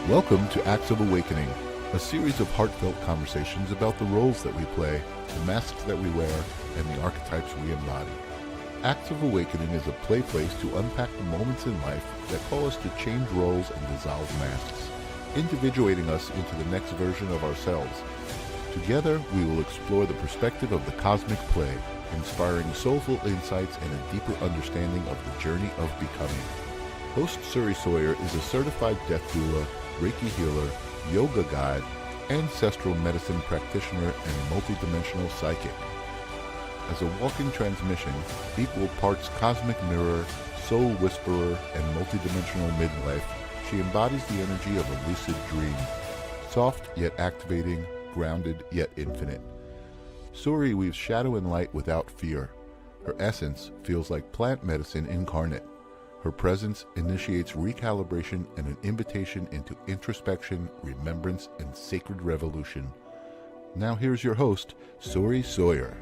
Welcome to Acts of Awakening, a series of heartfelt conversations about the roles that we play, the masks that we wear, and the archetypes we embody. Acts of Awakening is a play place to unpack the moments in life that call us to change roles and dissolve masks, individuating us into the next version of ourselves. Together, we will explore the perspective of the cosmic play, inspiring soulful insights and a deeper understanding of the journey of becoming. Host Suri Sawyer is a certified death doula, Reiki healer, yoga guide, ancestral medicine practitioner, and multidimensional psychic. As a walking transmission, equal parts cosmic mirror, soul whisperer, and multidimensional midwife, she embodies the energy of a lucid dream. Soft yet activating, grounded yet infinite. Suri weaves shadow and light without fear. Her essence feels like plant medicine incarnate. Her presence initiates recalibration and an invitation into introspection, remembrance, and sacred revolution. Now here's your host, Suri Sawyer.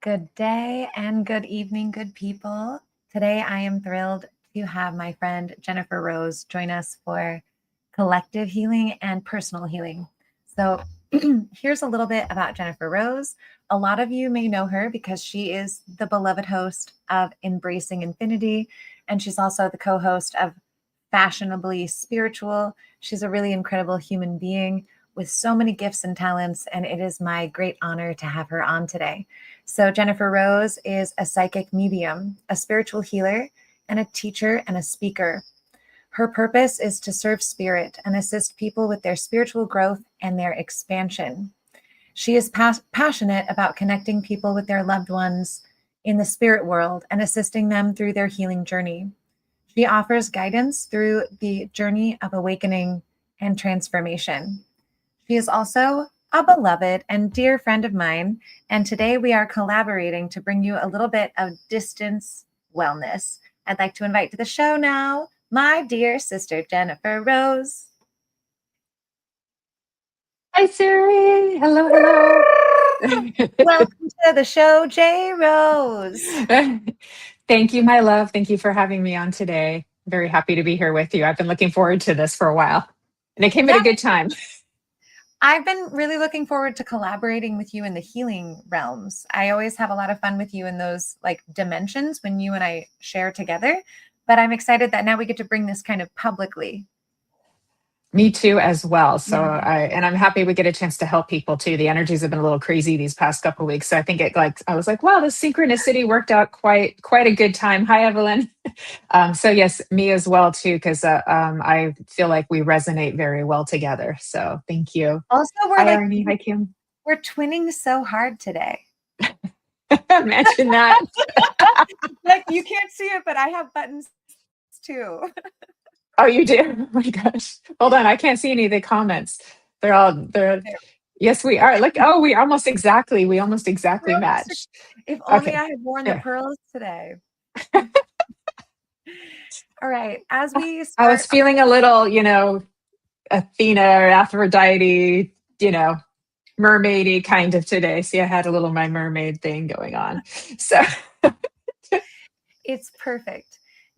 Good day and good evening, good people. Today I am thrilled to have my friend Jennifer Rose join us for collective healing and personal healing. So here's a little bit about Jennifer Rose. A lot of you may know her because she is the beloved host of Embracing Infinity, and she's also the co-host of Fashionably Spiritual. She's a really incredible human being with so many gifts and talents, and it is my great honor to have her on today. So Jennifer Rose is a psychic medium, a spiritual healer, and a teacher and a speaker. Her purpose is to serve spirit and assist people with their spiritual growth and their expansion. She is passionate about connecting people with their loved ones in the spirit world and assisting them through their healing journey. She offers guidance through the journey of awakening and transformation. She is also a beloved and dear friend of mine, and today we are collaborating to bring you a little bit of distance wellness. I'd like to invite to the show now my dear sister, Jennifer Rose. Hi, Siri. Hello, hello. Welcome to the show, J. Rose. Thank you, my love. Thank you for having me on today. Very happy to be here with you. I've been looking forward to this for a while, and it came at a good time. I've been really looking forward to collaborating with you in the healing realms. I always have a lot of fun with you in those like dimensions when you and I share together, but I'm excited that now we get to bring this kind of publicly. Me too, as well. So I'm happy we get a chance to help people too. The energies have been a little crazy these past couple of weeks. So I think I was like, wow, the synchronicity worked out quite a good time. Hi, Evelyn. So yes, me as well too, because I feel like we resonate very well together. So thank you. Also, Hi, Arnie. Hi, Kim. We're twinning so hard today. Imagine that. Like you can't see it, but I have buttons too. Oh, you do? Oh my gosh. Hold on. I can't see any of the comments. Yes, we are. Like, oh, we almost exactly match. If only I had worn the pearls today. All right. As we start, I was feeling a little, Athena or Aphrodite, mermaidy kind of today. See, I had a little my mermaid thing going on. So it's perfect.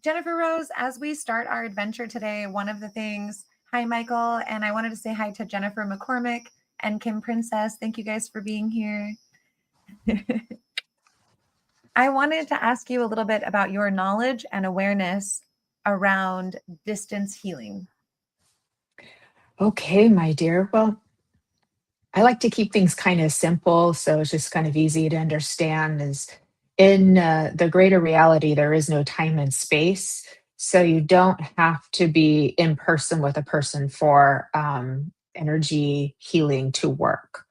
Jennifer Rose, as we start our adventure today, one of the things, hi, Michael, and I wanted to say hi to Jennifer McCormick and Kim Princess. Thank you guys for being here. I wanted to ask you a little bit about your knowledge and awareness around distance healing. Okay, my dear. Well, I like to keep things kind of simple, so it's just kind of easy to understand. Is in the greater reality, there is no time and space. So you don't have to be in person with a person for energy healing to work.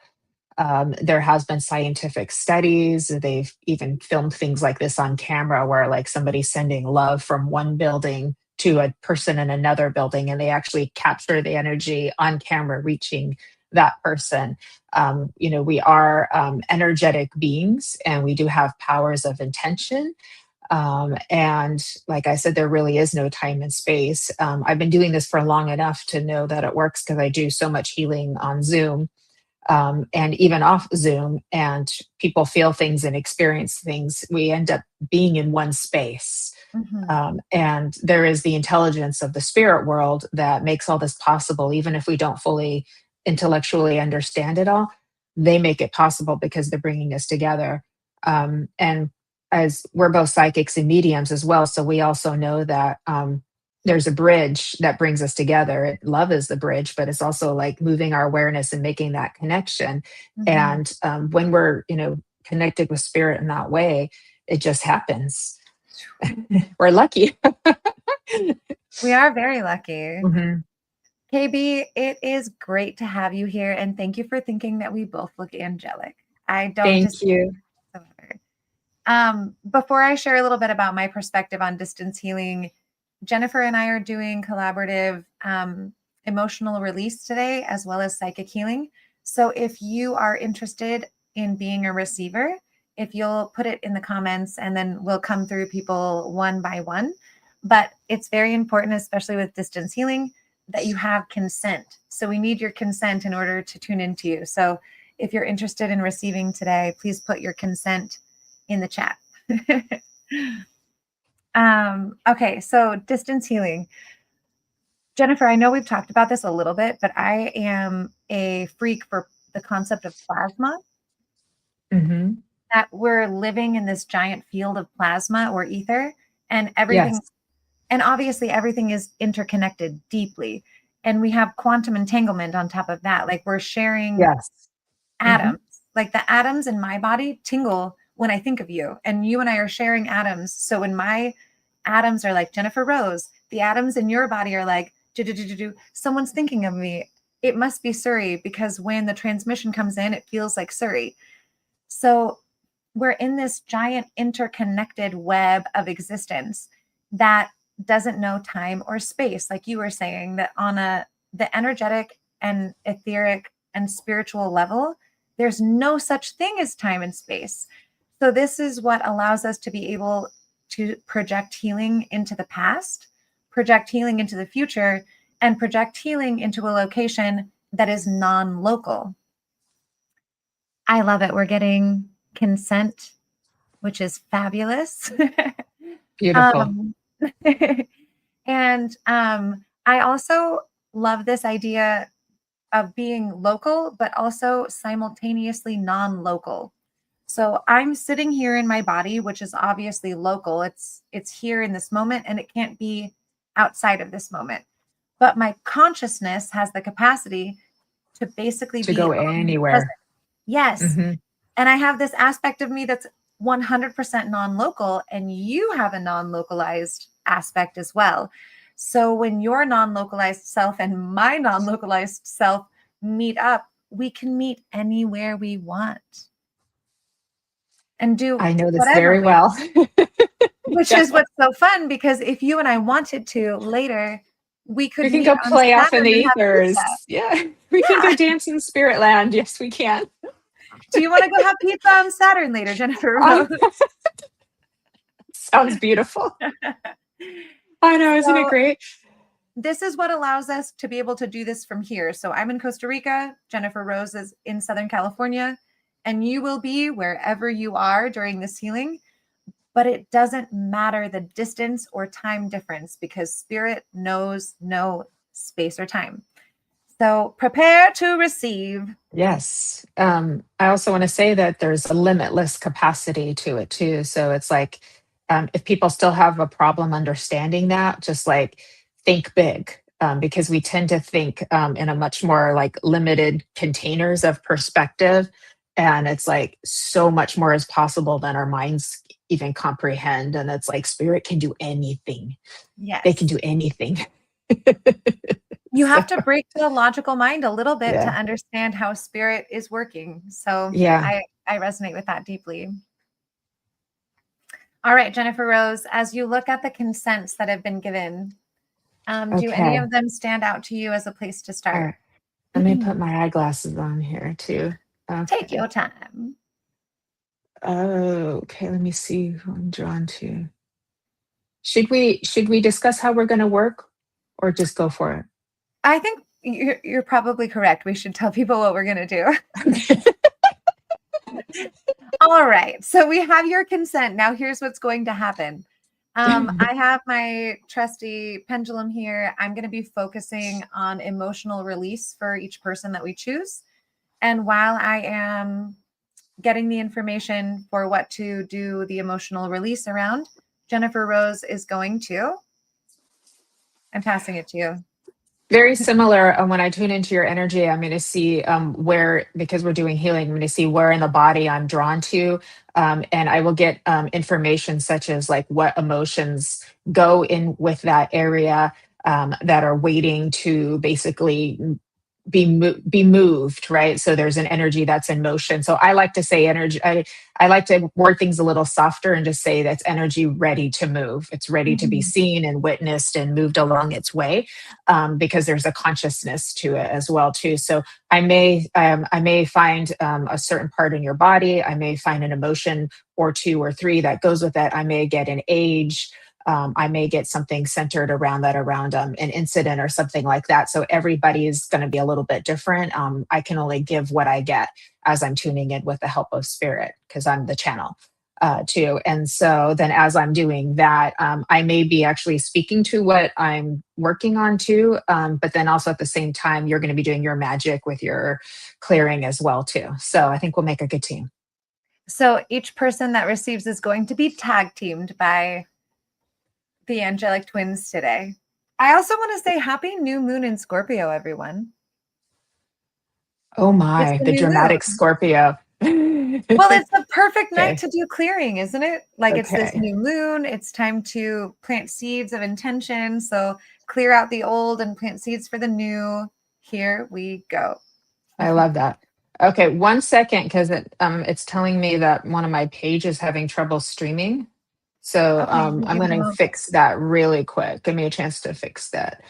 There has been scientific studies. They've even filmed things like this on camera where like somebody's sending love from one building to a person in another building, and they actually capture the energy on camera reaching that person. We are energetic beings, and we do have powers of intention. And like I said, there really is no time and space. I've been doing this for long enough to know that it works because I do so much healing on Zoom, and even off Zoom, and people feel things and experience things. We end up being in one space. Mhm. And there is the intelligence of the spirit world that makes all this possible, even if we don't fully intellectually understand it all. They make it possible because they're bringing us together. And as we're both psychics and mediums as well, so we also know that there's a bridge that brings us together. Love is the bridge, but it's also like moving our awareness and making that connection. Mhm. And when we're, connected with spirit in that way, it just happens. We're lucky. We are very lucky. Mhm. KB, it is great to have you here, and thank you for thinking that we both look angelic. I don't Thank disagree you. whatsoever. Before I share a little bit about my perspective on distance healing, Jennifer and I are doing collaborative emotional release today, as well as psychic healing. So if you are interested in being a receiver, if you'll put it in the comments, and then we'll come through people one by one. But it's very important, especially with distance healing, that you have consent. So we need your consent in order to tune into you. So if you're interested in receiving today, please put your consent in the chat. Okay, so distance healing. Jennifer, I know we've talked about this a little bit, but I am a freak for the concept of plasma, Mhm. that we're living in this giant field of plasma or ether, and everything, Yes. and obviously everything is interconnected deeply. And we have quantum entanglement on top of that. Like we're sharing Yes. Mhm. atoms. Like the atoms in my body tingle when I think of you, and you and I are sharing atoms. So when my atoms are like Jennifer Rose, the atoms in your body are like, do, someone's thinking of me. It must be Surrey, because when the transmission comes in, it feels like Surrey. So we're in this giant interconnected web of existence that doesn't know time or space. Like you were saying, that on the energetic and etheric and spiritual level, there's no such thing as time and space. So this is what allows us to be able to project healing into the past, project healing into the future, and project healing into a location that is non-local. I love it. We're getting consent, which is fabulous. Beautiful. um, and I also love this idea of being local, but also simultaneously non-local. So I'm sitting here in my body, which is obviously local. It's here in this moment, and it can't be outside of this moment. But my consciousness has the capacity to basically To be go omnipresent. anywhere. Yes. Mhm. And I have this aspect of me that's 100% non-local, and you have a non-localized aspect as well. So when your non-localized self and my non-localized self meet up, we can meet anywhere we want and do I know this whatever very we well. want, which Yeah. is what's so fun, because if you and I wanted to later, we could We can meet go on play off in Saturn the and have ethers. pizza. Yeah. We can Yeah. go dance in spirit land. Yes, we can. Do you want to go have pizza on Saturn later, Jennifer Um, Rose? sounds beautiful. I know, isn't it So great? this is what allows us to be able to do this from here. So I'm in Costa Rica, Jennifer Rose is in Southern California, and you will be wherever you are during this healing. But it doesn't matter the distance or time difference, because spirit knows no space or time. So prepare to receive. Yes. I also want to say that there's a limitless capacity to it too. So it's like, if people still have a problem understanding that, just like think big, because we tend to think in a much more like limited containers of perspective. And it's like so much more is possible than our minds even comprehend. And it's like spirit can do anything. They can Yes. do anything. You So, have to break the logical mind a little bit to yeah. understand how spirit is working. So Yeah. I resonate with that deeply. All right, Jennifer Rose, as you look at the consents that have been given, do any Okay. of them stand out to you as a place to All start? right. Let me put my eyeglasses on here too. Take Okay. your time. Okay, let me see who I'm drawn to. Should we discuss how we're going to work, or just go for I think you're probably correct. We should tell people what we're going to do. it? All right. So we have your consent. Now here's what's going to happen. I have my trusty pendulum here. I'm going to be focusing on emotional release for each person that we choose. And while I am getting the information for what to do the emotional release around, Jennifer Rose is going to. I'm passing it to you. Very similar. When I tune into your energy, I'm going to see where, because we're doing healing, I'm going to see where in the body I'm drawn to. And I will get information such as like what emotions go in with that area that are waiting to basically be moved, right? So there's an energy that's in motion. So I like to say energy. I like to word things a little softer and just say that's energy ready to move. It's ready to be seen and witnessed and moved along its way, because there's a consciousness to it as well too. So I may find a certain part in your body. I may find an emotion or two or three that goes with that. I may get an age. I may get something centered around that, around an incident or something like that. So everybody is going to be a little bit different. I can only give what I get as I'm tuning in with the help of spirit, because I'm the channel too. And so then as I'm doing that, I may be actually speaking to what I'm working on too. But then also at the same time, you're going to be doing your magic with your clearing as well too. So I think we'll make a good team. So each person that receives is going to be tag teamed by the angelic twins today. I also want to say happy new moon in Scorpio, everyone. Oh It's my, the the new moon. dramatic Scorpio. Well, it's the perfect night Okay. to do clearing, isn't it? Like it's this Okay. new moon. It's time to plant seeds of intention. So clear out the old and plant seeds for the new. Here we go. I love that. Okay, 1 second, because it's telling me that one of my pages is having trouble streaming. So Okay, I'm give it a going to moment. fix that really quick. Give me a chance to fix that.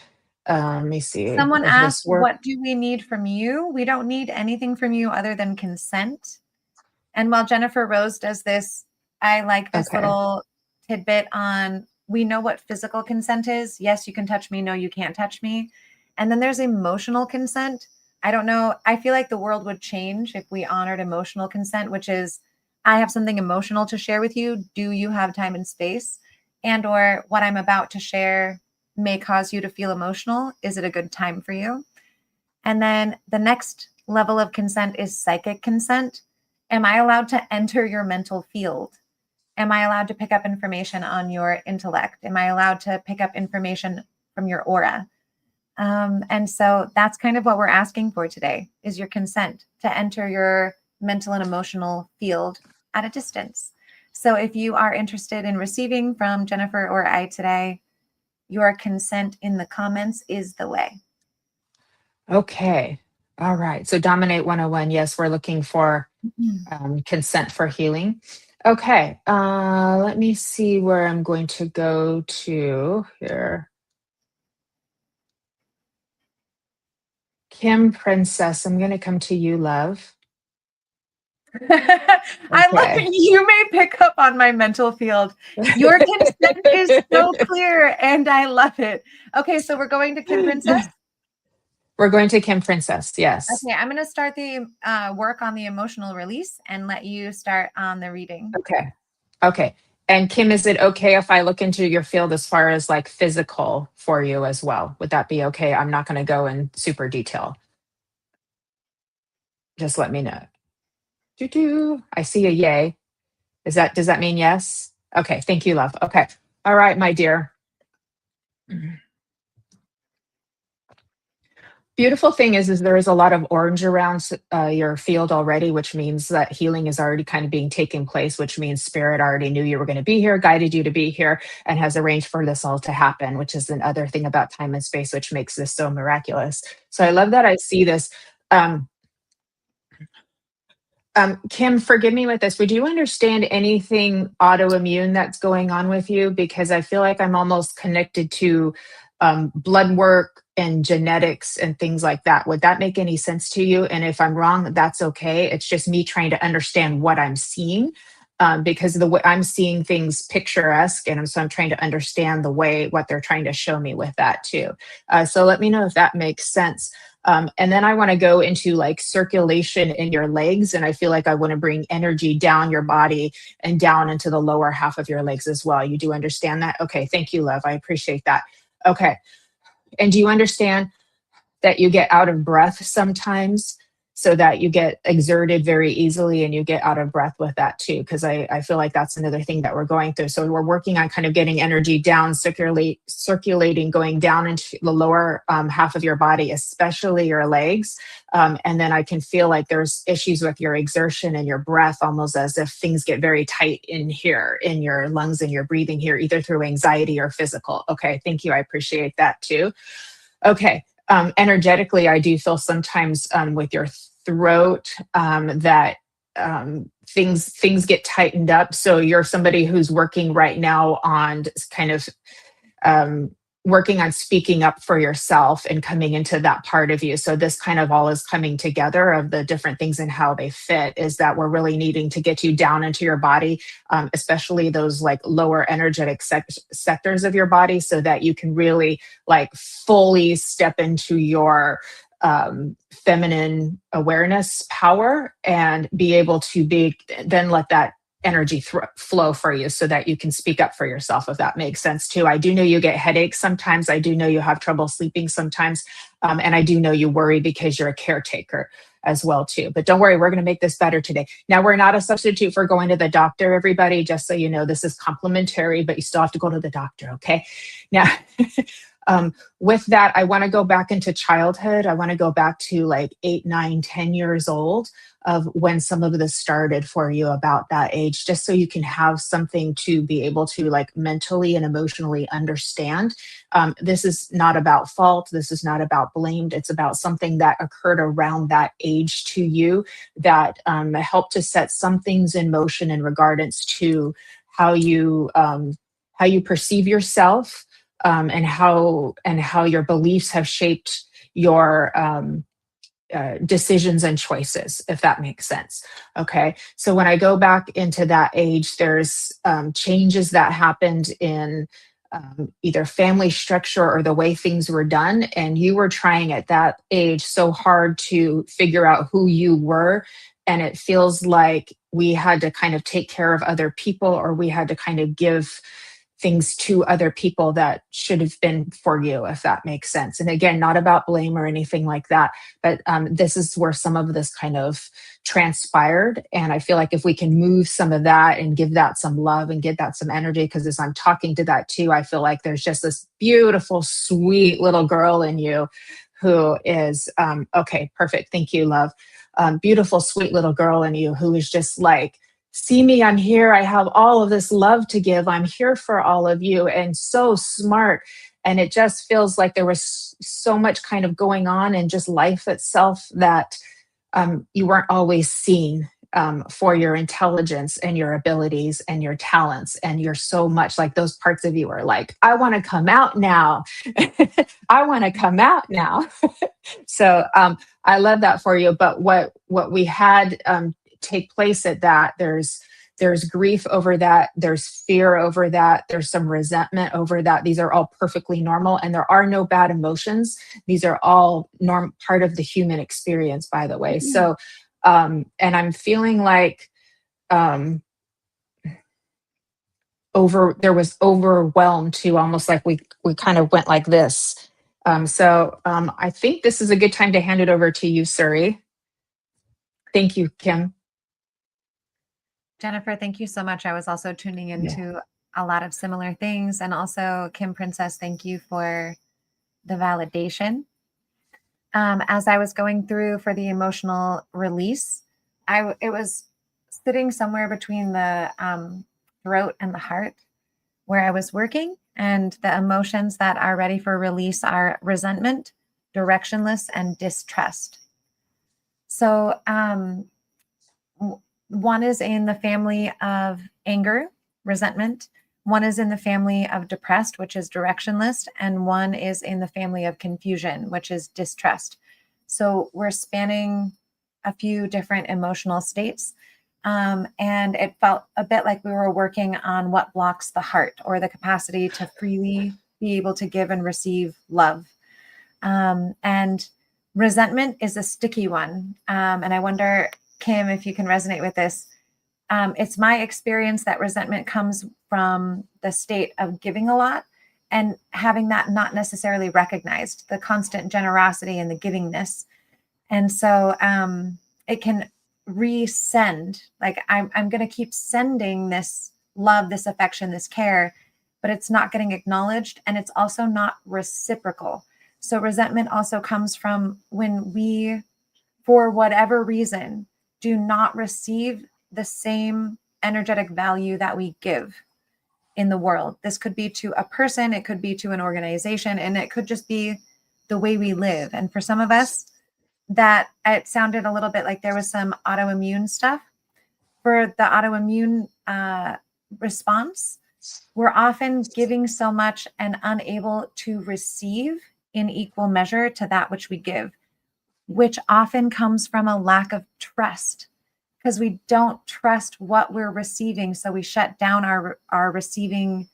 Let me see Someone if this asked, works. what do we need from you? We don't need anything from you other than consent. And while Jennifer Rose does this, I like this Okay. little tidbit on, we know what physical consent is. Yes, you can touch me. No, you can't touch me. And then there's emotional consent. I don't know. I feel like the world would change if we honored emotional consent, which is, I have something emotional to share with you. Do you have time and space? And or what I'm about to share may cause you to feel emotional. Is it a good time for you? And then the next level of consent is psychic consent. Am I allowed to enter your mental field? Am I allowed to pick up information on your intellect? Am I allowed to pick up information from your aura? And so that's kind of what we're asking for today, is your consent to enter your mental and emotional field at a distance. So if you are interested in receiving from Jennifer or I today, your consent in the comments is the way. Okay. All right. So Dominate 101. Yes, we're looking for consent for healing. Okay. Let me see where I'm going to go to here. Kim Princess, I'm going to come to you, love. I love Okay. you may pick up on my mental field. Your consent is so clear and I love it. Okay, so we're going to Kim Princess. We're going to Kim Princess, yes. Okay, I'm going to start the work on the emotional release and let you start on the reading. Okay. Okay. And Kim, is it okay if I look into your field as far as like physical for you as well? Would that be okay? I'm not going to go in super detail. Just let me know. Doo-doo. I see a yay. Does that mean yes? Okay. Thank you, love. Okay. All right, my dear. Beautiful thing is there is a lot of orange around your field already, which means that healing is already kind of being taken place, which means spirit already knew you were going to be here, guided you to be here, and has arranged for this all to happen, which is another thing about time and space, which makes this so miraculous. So I love that I see this. Kim, forgive me with this. Would you understand anything autoimmune that's going on with you? Because I feel like I'm almost connected to blood work and genetics and things like that. Would that make any sense to you? And if I'm wrong, that's okay. It's just me trying to understand what I'm seeing. because the way I'm seeing things picturesque, and so I'm trying to understand what they're trying to show me with that too. So let me know if that makes sense. And then I want to go into like circulation in your legs, and I feel like I want to bring energy down your body and down into the lower half of your legs as well. You do understand that? Okay, thank you, love. I appreciate that. Okay, and do you understand that you get out of breath sometimes, so that you get exerted very easily and you get out of breath with that too? Because I feel like that's another thing that we're going through. So we're working on kind of getting energy down, circulating, going down into the lower half of your body, especially your legs. And then I can feel like there's issues with your exertion and your breath, almost as if things get very tight in here, in your lungs and your breathing here, either through anxiety or physical. Okay, thank you. I appreciate that too. Okay. Energetically, I do feel sometimes with your throat that things get tightened up. So you're somebody who's working right now on kind of working on speaking up for yourself and coming into that part of you. So this kind of all is coming together of the different things and how they fit, is that we're really needing to get you down into your body, especially those like lower energetic sectors of your body, so that you can really like fully step into your feminine awareness power and be able to then let that energy flow for you so that you can speak up for yourself, if that makes sense too. I do know you get headaches sometimes. I do know you have trouble sleeping sometimes. And I do know you worry because you're a caretaker as well too. But don't worry, we're going to make this better today. Now, we're not a substitute for going to the doctor, everybody, just so you know. This is complimentary, but you still have to go to the doctor, okay? Now, with that, I want to go back into childhood. I want to go back to like 8, 9, 10 years old, of when some of this started for you, about that age, just so you can have something to be able to like mentally and emotionally understand. This is not about fault. This is not about blamed. It's about something that occurred around that age to you that helped to set some things in motion in regards to how you perceive yourself, and how your beliefs have shaped your decisions and choices, if that makes sense. Okay, so when I go back into that age, there's changes that happened in either family structure or the way things were done, and you were trying at that age so hard to figure out who you were, and it feels like we had to kind of take care of other people, or we had to kind of give things to other people that should have been for you, if that makes sense. And again, not about blame or anything like that, but this is where some of this kind of transpired. And I feel like if we can move some of that and give that some love and give that some energy, because as I'm talking to that too, I feel like there's just this beautiful, sweet little girl in you who is, okay, perfect. Thank you, love. Beautiful, sweet little girl in you who is just like, see me, I'm here. I have all of this love to give. I'm here for all of you, and so smart. And it just feels like there was so much kind of going on in just life itself that you weren't always seen for your intelligence and your abilities and your talents. And you're so much like, those parts of you are like, I want to come out now. I want to come out now. So I love that for you. But what we had take place at that, there's grief over that, there's fear over that, there's some resentment over that. These are all perfectly normal, and there are no bad emotions. These are all part of the human experience, by the way. Mm-hmm. So and I'm feeling like there was overwhelmed too, almost like we kind of went like this. So I think this is a good time to hand it over to you, Suri. Thank you, Kim. Jennifer, thank you so much. I was also tuning into a lot of similar things. And also, Kim Princess, thank you for the validation. As I was going through for the emotional release, it was sitting somewhere between the throat and the heart where I was working. And the emotions that are ready for release are resentment, directionless, and distrust. So, one is in the family of anger, resentment. One is in the family of depressed, which is directionless. And one is in the family of confusion, which is distrust. So we're spanning a few different emotional states. And it felt a bit like we were working on what blocks the heart or the capacity to freely be able to give and receive love. And resentment is a sticky one. And I wonder, Kim, if you can resonate with this. It's my experience that resentment comes from the state of giving a lot and having that not necessarily recognized, the constant generosity and the givingness. And so it can resend, like I'm going to keep sending this love, this affection, this care, but it's not getting acknowledged, and it's also not reciprocal. So resentment also comes from when we, for whatever reason, do not receive the same energetic value that we give in the world. This could be to a person, it could be to an organization, and it could just be the way we live. And for some of us, that it sounded a little bit like there was some autoimmune stuff. For the autoimmune response, we're often giving so much and unable to receive in equal measure to that which we give, which often comes from a lack of trust, because we don't trust what we're receiving. So we shut down our receiving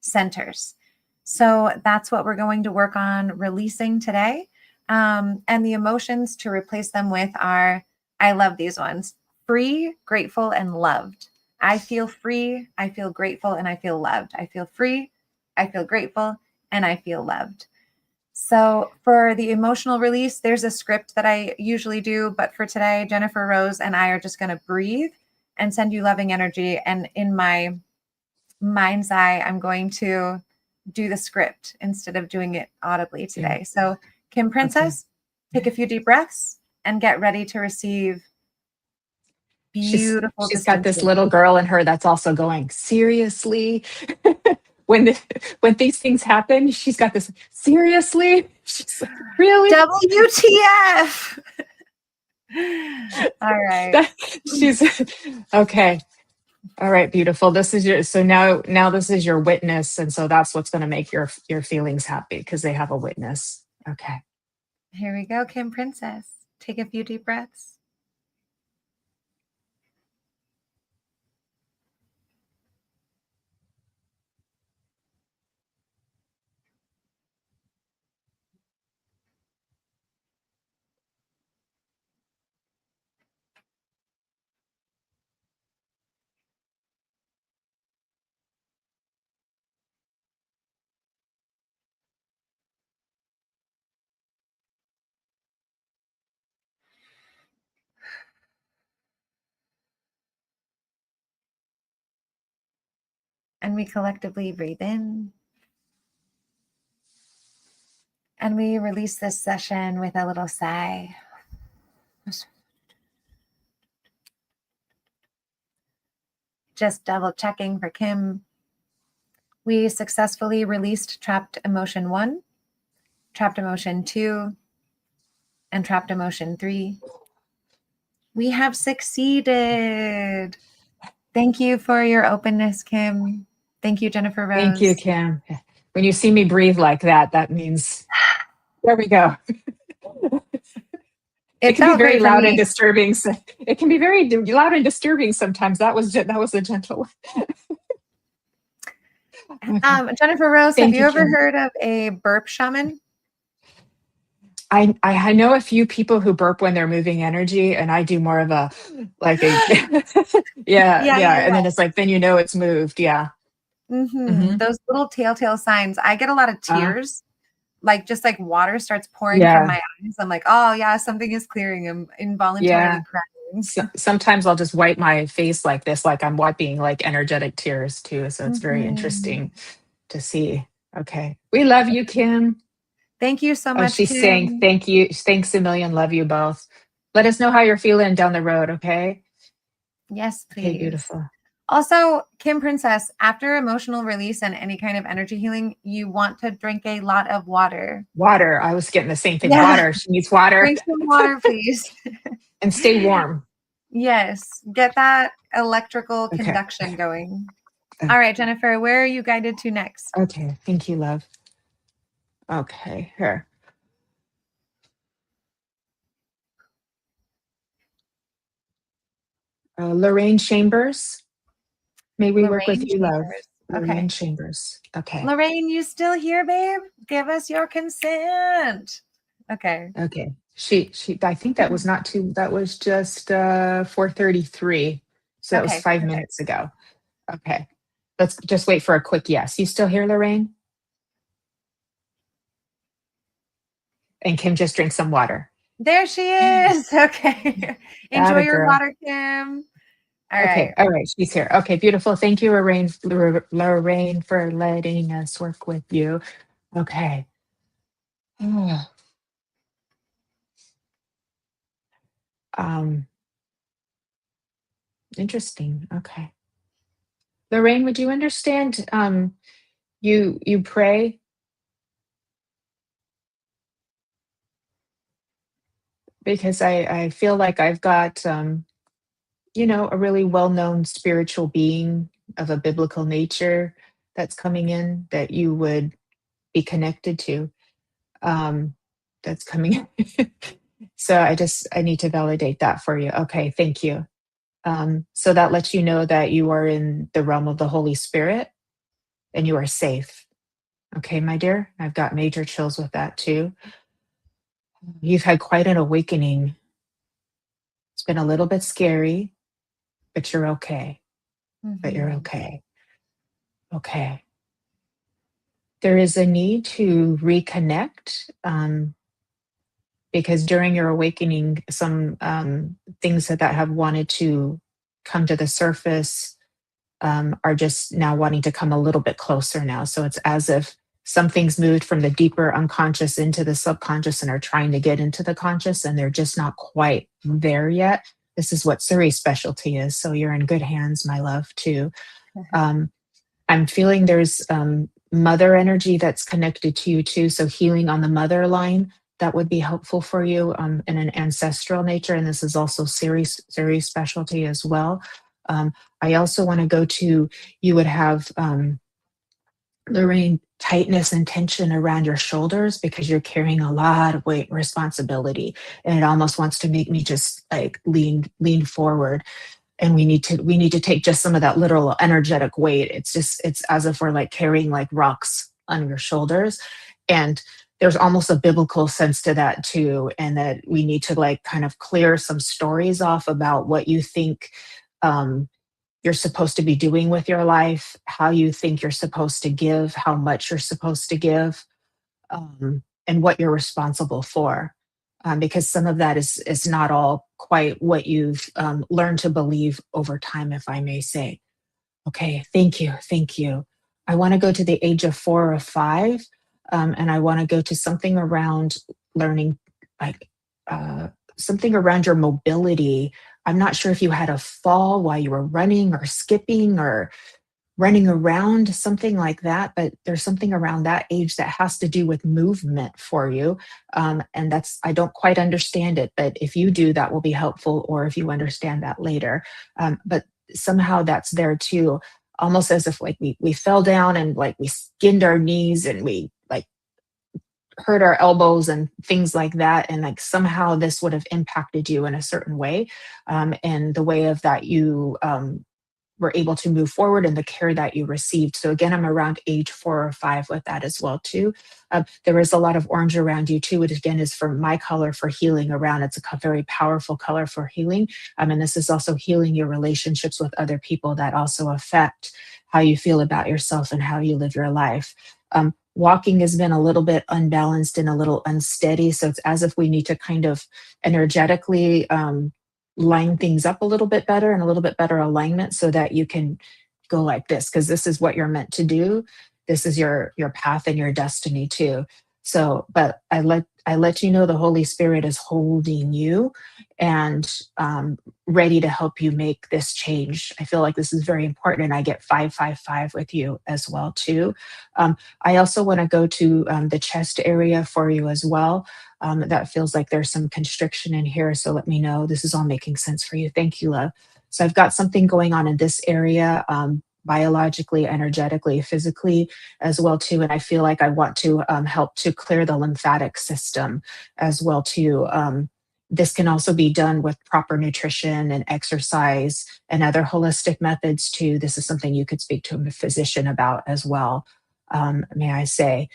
centers. So that's what we're going to work on releasing today. And the emotions to replace them with are, I love these ones: free, grateful, and loved. I feel free, I feel grateful, and I feel loved. I feel free, I feel grateful, and I feel loved. So for the emotional release, there's a script that I usually do, but for today, Jennifer Rose and I are just going to breathe and send you loving energy. And in my mind's eye, I'm going to do the script instead of doing it audibly today. So Kim Princess, take a few deep breaths and get ready to receive beautiful. She's got this little girl in her that's also going, seriously? when these things happen, she's got this, seriously? She's like, really? WTF? All right. She's okay. All right, beautiful. This is your, so now this is your witness, and so that's what's going to make your feelings happy, because they have a witness. Okay. Here we go, Kim Princess. Take a few deep breaths. And we collectively breathe in. And we release this session with a little sigh. Just double checking for Kim. We successfully released trapped emotion 1, trapped emotion 2, and trapped emotion 3. We have succeeded. Thank you for your openness, Kim. Thank you, Jennifer Rose. Thank you, Kim. When you see me breathe like that, that means, there we go. It can be very loud and disturbing. So it can be very loud and disturbing sometimes. That was a gentle one. Okay. Jennifer Rose, have you ever heard of a burp shaman? I know a few people who burp when they're moving energy, and I do more of a yeah. And then it's like, then you know it's moved. Yeah. Those little telltale signs. I get a lot of tears, like just like water starts pouring from my eyes. I'm like, oh yeah, something is clearing. I'm involuntarily crying. Sometimes I'll just wipe my face like this, like I'm wiping like energetic tears too. So it's very interesting to see. Okay. We love you, Kim. Thank you so much. She's Kim. saying thank you. Thanks a million. Love you both. Let us know how you're feeling down the road. Okay. Yes, please. Okay, beautiful. Also, Kim Princess, after emotional release and any kind of energy healing, you want to drink a lot of water. Water. I was getting the same thing. Yeah. Water. She needs water. Drink some water, please. And stay warm. Yes. Get that electrical conduction going. All right, Jennifer, where are you guided to next? Okay. Thank you, love. Okay. Here. Lorraine Chambers. May we work with Lorraine you, love? Chambers. Lorraine Okay. Chambers. Okay. Lorraine, you still here, babe? Give us your consent. Okay. Okay. She I think that was not too, that was just 4:33. So that was Okay, 5 minutes perfect. ago. Okay. Let's just wait for a quick yes. You still here, Lorraine? And Kim just drink some water. There she is. Okay. Got Enjoy it, your girl. water, Kim. All Okay. right. All right. She's here. Okay. Beautiful. Thank you, Lorraine, for letting us work with you. Okay. Um, interesting. Okay. Lorraine, would you understand? You pray because I feel like I've got a really well-known spiritual being of a biblical nature that's coming in that you would be connected to. Um, that's coming. So I need to validate that for you. Okay, thank you. So that lets you know that you are in the realm of the Holy Spirit and you are safe. Okay, my dear, I've got major chills with that too. You've had quite an awakening. It's been a little bit scary, but you're okay. But you're Mhm. okay. Okay. There is a need to reconnect because during your awakening, some things that have wanted to come to the surface are just now wanting to come a little bit closer now. So it's as if something's moved from the deeper unconscious into the subconscious and are trying to get into the conscious, and they're just not quite there yet. This is what Suri's specialty is. So you're in good hands, my love, too. Um, I'm feeling there's mother energy that's connected to you too. So healing on the mother line, that would be helpful for you in an ancestral nature. And this is also Siri's specialty as well. I also want to go to, you would have Lorraine, tightness and tension around your shoulders because you're carrying a lot of weight and responsibility. And it almost wants to make me just like lean forward, and we need to take just some of that literal energetic weight. It's as if we're like carrying like rocks on your shoulders, and there's almost a biblical sense to that too, and that we need to like kind of clear some stories off about what you think you're supposed to be doing with your life, how you think you're supposed to give, how much you're supposed to give, and what you're responsible for. Because some of that is not all quite what you've learned to believe over time, if I may say. Okay, thank you, thank you. I want to go to the age of 4 or 5, and I want to go to something around learning, like something around your mobility. I'm not sure if you had a fall while you were running or skipping or running around, something like that. But there's something around that age that has to do with movement for you. And I don't quite understand it, but if you do, that will be helpful, or if you understand that later. But somehow that's there too, almost as if like we fell down and like we skinned our knees and we like hurt our elbows and things like that. And like somehow this would have impacted you in a certain way. And the way of that you were able to move forward and the care that you received. So again, I'm around age 4 or 5 with that as well too. There is a lot of orange around you too, which again is for my color for healing around. It's a very powerful color for healing. And this is also healing your relationships with other people that also affect how you feel about yourself and how you live your life. Walking has been a little bit unbalanced and a little unsteady. So it's as if we need to kind of energetically line things up a little bit better and a little bit better alignment so that you can go like this, because this is what you're meant to do. This is your path and your destiny too. So, but I let you know the Holy Spirit is holding you and ready to help you make this change. I feel like this is very important, and I get 555 with you as well too. I also want to go to the chest area for you as well. That feels like there's some constriction in here. So let me know. This is all making sense for you. Thank you, love. So I've got something going on in this area, biologically, energetically, physically as well too. And I feel like I want to help to clear the lymphatic system as well too. This can also be done with proper nutrition and exercise and other holistic methods too. This is something you could speak to a physician about as well, may I say.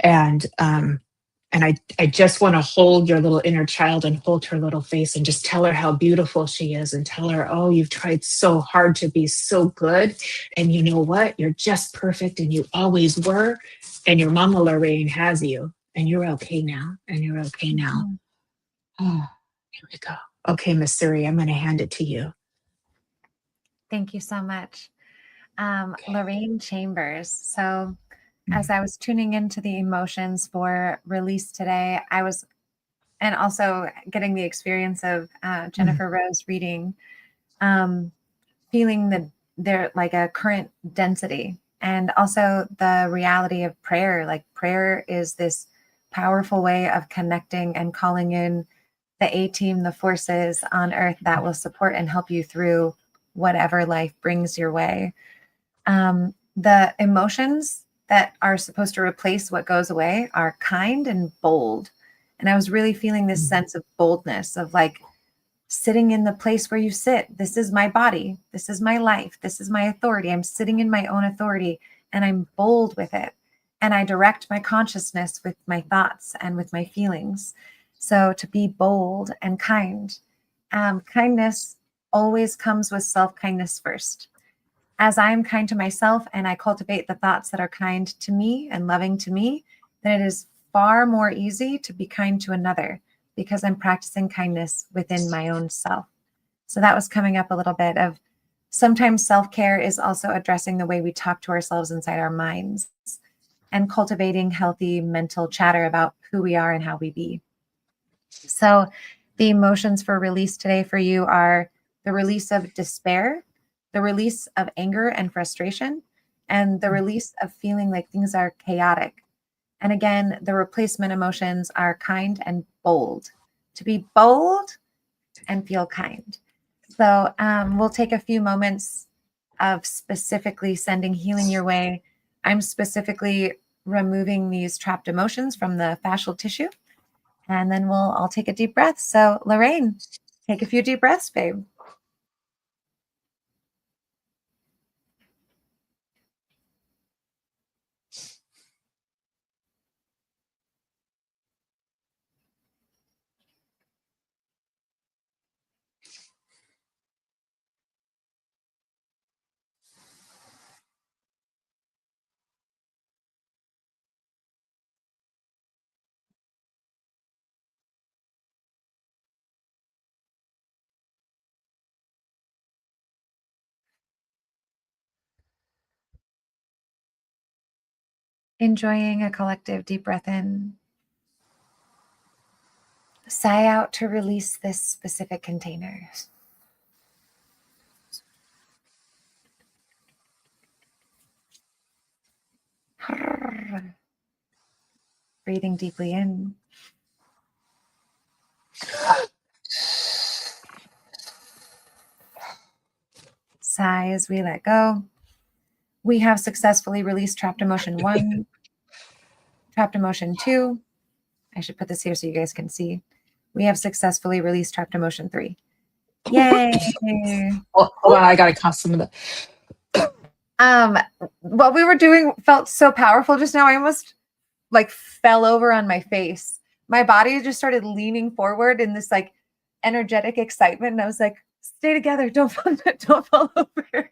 And I just want to hold your little inner child and hold her little face and just tell her how beautiful she is and tell her, oh, you've tried so hard to be so good. And you know what? You're just perfect and you always were. And your mama Lorraine has you and you're okay now. And you're okay now. Mhm. Oh, here we go. Okay, Miss Suri, I'm going to hand it to you. Thank you so much. Okay. Lorraine Chambers. So as I was tuning into the emotions for release today, and also getting the experience of Jennifer Rose reading, feeling there like a current density, and also the reality of prayer. Like prayer is this powerful way of connecting and calling in the A team, the forces on earth that will support and help you through whatever life brings your way. The emotions that are supposed to replace what goes away are kind and bold. And I was really feeling this sense of boldness of like sitting in the place where you sit. This is my body. This is my life. This is my authority. I'm sitting in my own authority and I'm bold with it. And I direct my consciousness with my thoughts and with my feelings. So to be bold and kind. Kindness always comes with self-kindness first. As I am kind to myself and I cultivate the thoughts that are kind to me and loving to me, then it is far more easy to be kind to another because I'm practicing kindness within my own self. So that was coming up a little bit of sometimes self-care is also addressing the way we talk to ourselves inside our minds and cultivating healthy mental chatter about who we are and how we be. So the emotions for release today for you are the release of despair, the release of anger and frustration, and the release of feeling like things are chaotic. And again, the replacement emotions are kind and bold. To be bold and feel kind. So we'll take a few moments of specifically sending healing your way. I'm specifically removing these trapped emotions from the fascial tissue. And then we'll all take a deep breath. So Lorraine, take a few deep breaths, babe. Enjoying a collective deep breath in. Sigh out to release this specific container. Breathing deeply in. Sigh as we let go. We have successfully released trapped emotion 1, trapped emotion 2. I should put this here so you guys can see. We have successfully released trapped emotion 3. Yay! Oh, hold on, I gotta cough some of the. What we were doing felt so powerful just now. I almost like fell over on my face. My body just started leaning forward in this like energetic excitement. And I was like, stay together. Don't fall over.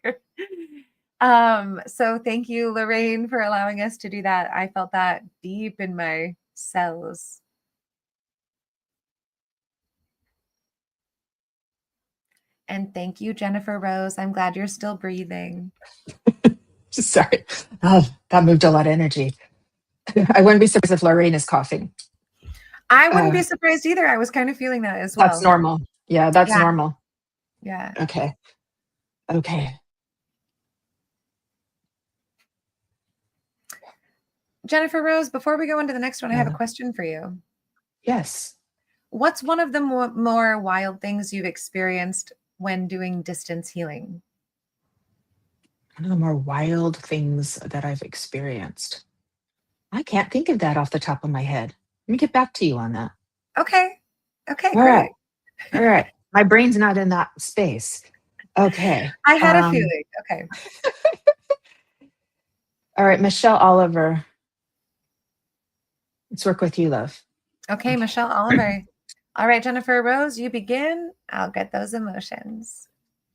So thank you, Lorraine, for allowing us to do that. I felt that deep in my cells. And thank you, Jennifer Rose. I'm glad you're still breathing. Sorry. Oh, that moved a lot of energy. I wouldn't be surprised if Lorraine is coughing. I wouldn't be surprised either. I was kind of feeling that as well. That's normal. Yeah, that's Yeah. normal. Yeah. Okay. Jennifer Rose, before we go into the next one, I have a question for you. Yes. What's one of the more wild things you've experienced when doing distance healing? One of the more wild things that I've experienced. I can't think of that off the top of my head. Let me get back to you on that. Okay. Okay, All great. right. All right. My brain's not in that space. Okay. I had a feeling. Okay. All right, Michelle Oliver. Let's work with you, love. Okay, Michelle Oliver. All right, Jennifer Rose, you begin. I'll get those emotions.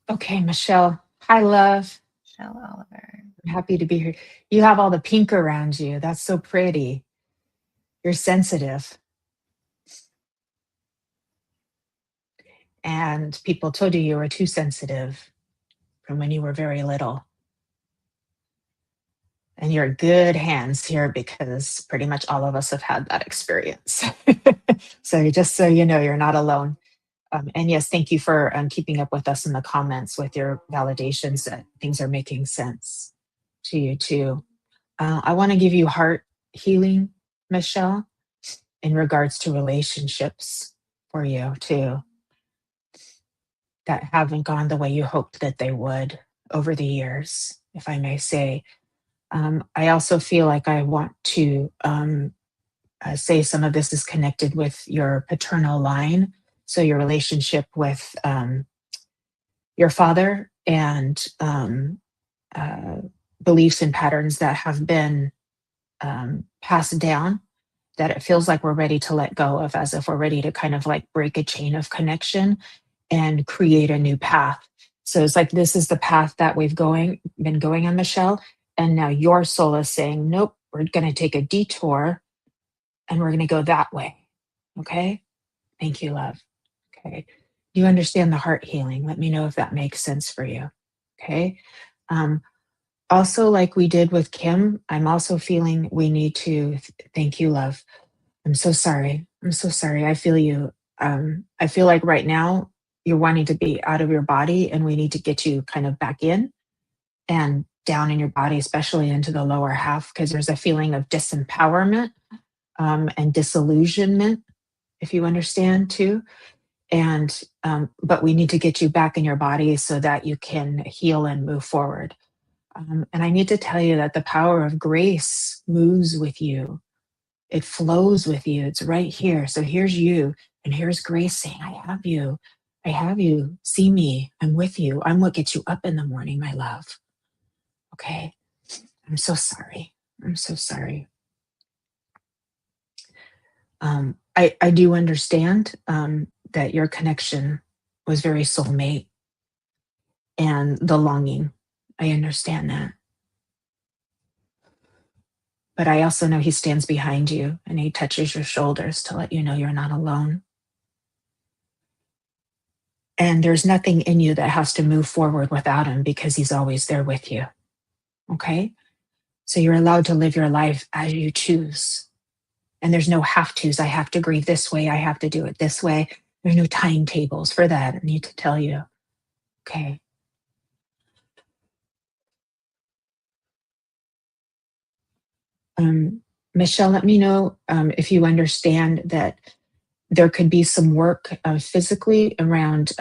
Okay, Michelle. Hi, love. Michelle Oliver. I'm happy to be here. You have all the pink around you. That's so pretty. You're sensitive. And people told you were too sensitive from when you were very little. And you're in good hands here because pretty much all of us have had that experience. So just so you know, you're not alone. And yes, thank you for keeping up with us in the comments with your validations that things are making sense to you too. I want to give you heart healing, Michelle, in regards to relationships for you too, that haven't gone the way you hoped that they would over the years, if I may say. I also feel like I want to say some of this is connected with your paternal line. So your relationship with your father and beliefs and patterns that have been passed down, that it feels like we're ready to let go of, as if we're ready to kind of like break a chain of connection and create a new path. So it's like this is the path that we've been going on, Michelle. And now your soul is saying, nope, we're going to take a detour and we're going to go that way. Okay. Thank you, love. Okay. Do you understand the heart healing? Let me know if that makes sense for you. Okay. Also, like we did with Kim, I'm also feeling we need to thank you, love. I'm so sorry. I'm so sorry. I feel you. I feel like right now you're wanting to be out of your body, and we need to get you kind of back in and down in your body, especially into the lower half, because there's a feeling of disempowerment and disillusionment, if you understand too. And but we need to get you back in your body so that you can heal and move forward. And I need to tell you that the power of grace moves with you. It flows with you. It's right here. So here's you, and here's grace saying, I have you. I have you. See me. I'm with you. I'm what gets you up in the morning, my love. Okay. I'm so sorry. I'm so sorry. I do understand that your connection was very soulmate and the longing. I understand that. But I also know he stands behind you and he touches your shoulders to let you know you're not alone. And there's nothing in you that has to move forward without him because he's always there with you. Okay? So you're allowed to live your life as you choose. And there's no have tos. I have to grieve this way. I have to do it this way. There's no timetables for that. I need to tell you. Okay. Michelle, let me know if you understand that there could be some work physically around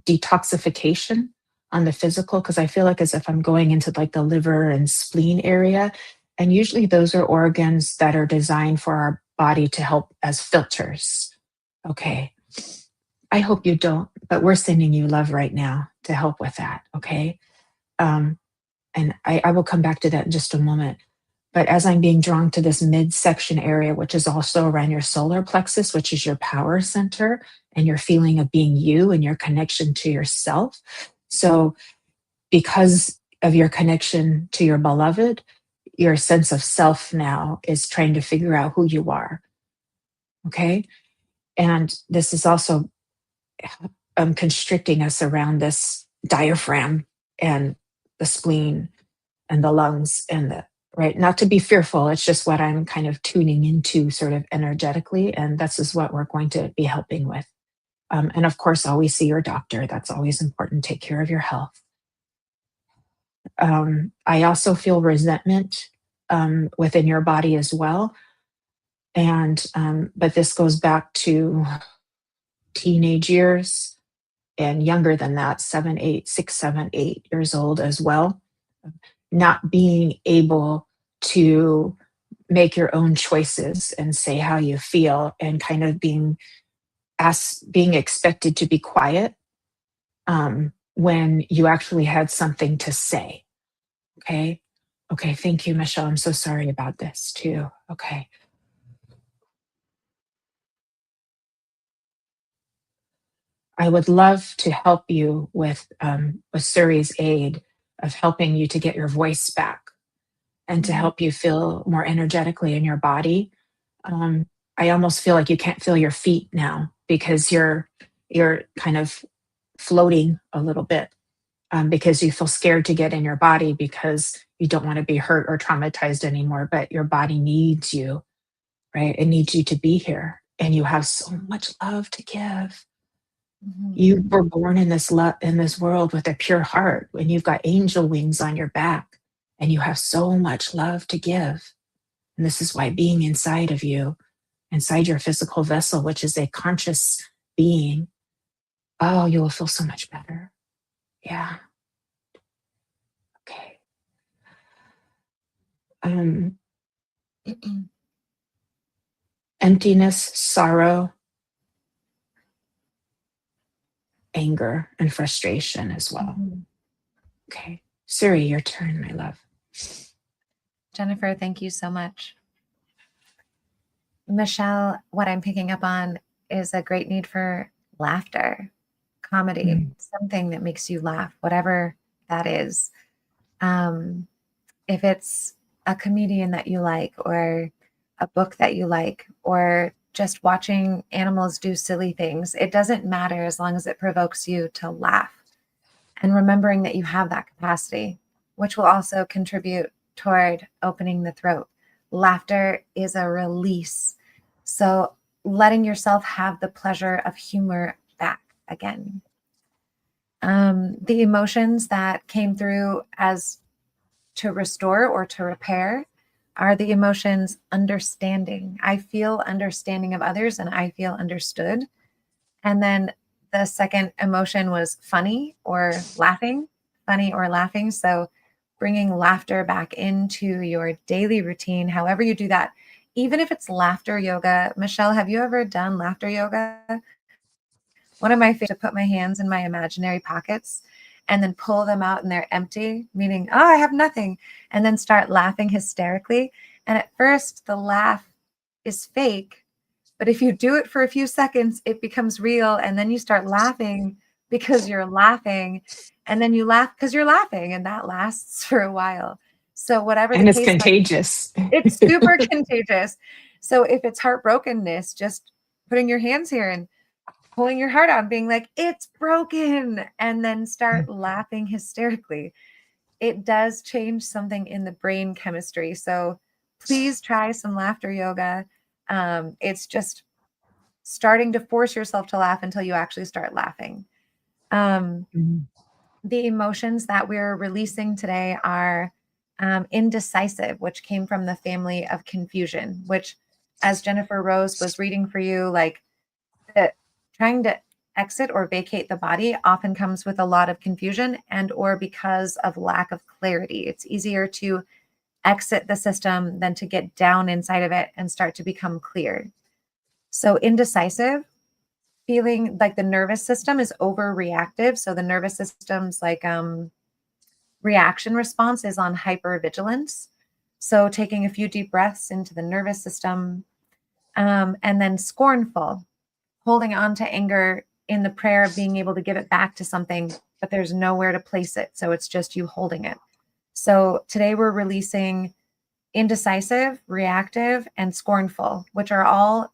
detoxification on the physical, because I feel like as if I'm going into like the liver and spleen area. And usually those are organs that are designed for our body to help as filters. Okay. I hope you don't, but we're sending you love right now to help with that. Okay. And I will come back to that in just a moment. But as I'm being drawn to this midsection area, which is also around your solar plexus, which is your power center and your feeling of being you and your connection to yourself. So, because of your connection to your beloved, your sense of self now is trying to figure out who you are. Okay. And this is also constricting us around this diaphragm and the spleen and the lungs and the right, not to be fearful, it's just what I'm kind of tuning into sort of energetically, and this is what we're going to be helping with. And of course, always see your doctor. That's always important. Take care of your health. I also feel resentment within your body as well, and but this goes back to teenage years and younger than that, 7 8 6 7 8 years old as well, not being able to make your own choices and say how you feel, and kind of being being expected to be quiet when you actually had something to say. Okay. Okay. Thank you, Michelle. I'm so sorry about this too. Okay. I would love to help you with Suri's aid of helping you to get your voice back and to Mhm. help you feel more energetically in your body. Um, I almost feel like you can't feel your feet now because you're kind of floating a little bit because you feel scared to get in your body because you don't want to be hurt or traumatized anymore. But your body needs you, right? It needs you to be here, and you have so much love to give. Mhm. You were born in this in this world with a pure heart, and you've got angel wings on your back, and you have so much love to give. And this is why being inside of you, inside your physical vessel, which is a conscious being, oh, you will feel so much better. Yeah. Okay. Um, Emptiness, sorrow, anger, and frustration as well. Mhm. Okay. Suri, your turn, my love. Jennifer, thank you so much. Michelle, what I'm picking up on is a great need for laughter, comedy, Mm, something that makes you laugh, whatever that is. Um, if it's a comedian that you like, or a book that you like, or just watching animals do silly things, it doesn't matter as long as it provokes you to laugh. And remembering that you have that capacity, which will also contribute toward opening the throat. Laughter is a release. So letting yourself have the pleasure of humor back again. The emotions that came through as to restore or to repair are the emotions understanding. I feel understanding of others and I feel understood. And then the second emotion was funny or laughing. So bringing laughter back into your daily routine, however you do that, even if it's laughter yoga. Michelle, have you ever done laughter yoga? One of my favorites to put my hands in my imaginary pockets and then pull them out and they're empty, meaning, oh, I have nothing, and then start laughing hysterically. And at first, the laugh is fake. But if you do it for a few seconds, it becomes real. And then you start laughing because you're laughing. And then you laugh because you're laughing. And that lasts for a while. So, whatever the and it's case might be, contagious. it's super contagious. So, if it's heartbrokenness, just putting your hands here and pulling your heart out and being like, it's broken, and then start laughing hysterically. It does change something in the brain chemistry. So please try some laughter yoga. It's just starting to force yourself to laugh until you actually start laughing. Um, Mm, the emotions that we're releasing today are indecisive, which came from the family of confusion, which, as Jennifer Rose was reading for you, like that trying to exit or vacate the body often comes with a lot of confusion and or because of lack of clarity. It's easier to exit the system than to get down inside of it and start to become clear. So indecisive, feeling like the nervous system is overreactive. So the nervous system's like reaction response is on hypervigilance. So taking a few deep breaths into the nervous system, and then scornful, holding on to anger in the prayer of being able to give it back to something, but there's nowhere to place it. So it's just you holding it. So today we're releasing indecisive, reactive, and scornful, which are all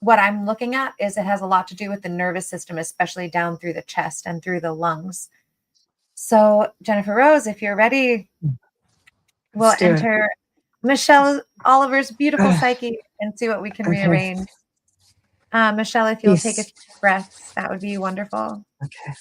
what I'm looking at is it has a lot to do with the nervous system, especially down through the chest and through the lungs. So, Jennifer Rose, if you're ready, we'll let's do it. enter Michelle Oliver's beautiful Ugh, psyche and see what we can okay. rearrange. Michelle, if you'll take a Peace. few breaths, that would be wonderful. Okay.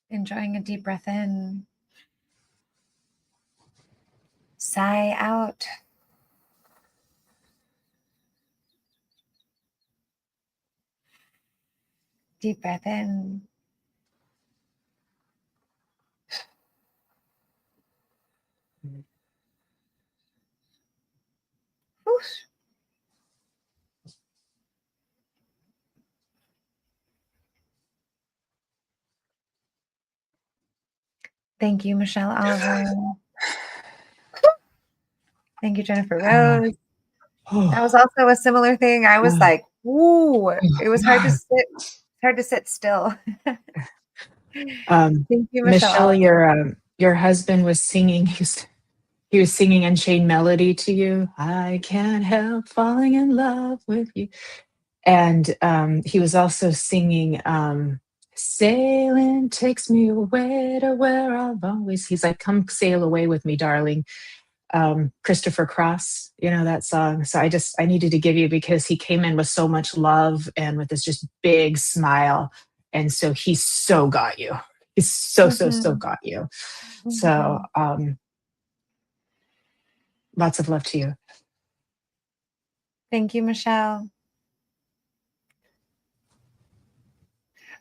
Enjoying a deep breath in. Sigh out. Deep breath in. Whoosh. Thank you, Michelle Oliver. Thank you, Jennifer Rose. That was also a similar thing. I was like, ooh, it was hard to sit still. Thank you, Michelle, Michelle. your husband was singing. He was singing Unchained Melody to you. I can't help falling in love with you. And he was also singing Sailing takes me away to where I've always. He's like, come sail away with me, darling. Christopher Cross, you know that song. So I needed to give you because he came in with so much love and with this just big smile. And so he so got you. He's so got you. So lots of love to you. Thank you, Michelle.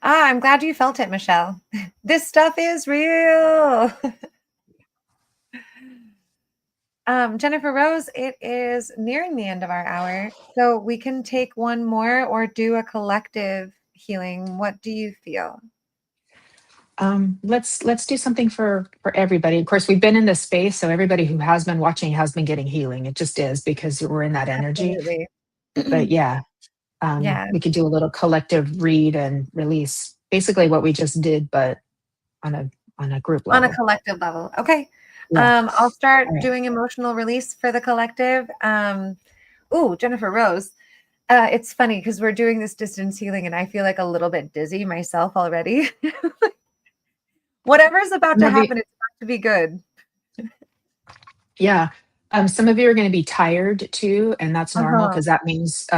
I'm glad you felt it, Michelle. This stuff is real. Jennifer Rose, it is nearing the end of our hour. So we can take one more or do a collective healing. What do you feel? Let's do something for everybody. Of course, we've been in this space, so everybody who has been watching has been getting healing. It just is because we're in that energy. Absolutely. But yeah, Yeah. we could do a little collective read and release, basically what we just did, but on a group On level. a collective level. Okay. Yeah. I'll start All right. doing emotional release for the collective. Jennifer Rose. It's funny because we're doing this distance healing and I feel like a little bit dizzy myself already. Whatever's about to happen, it's about to be good. Yeah. Some of you are going to be tired too, and that's normal because that means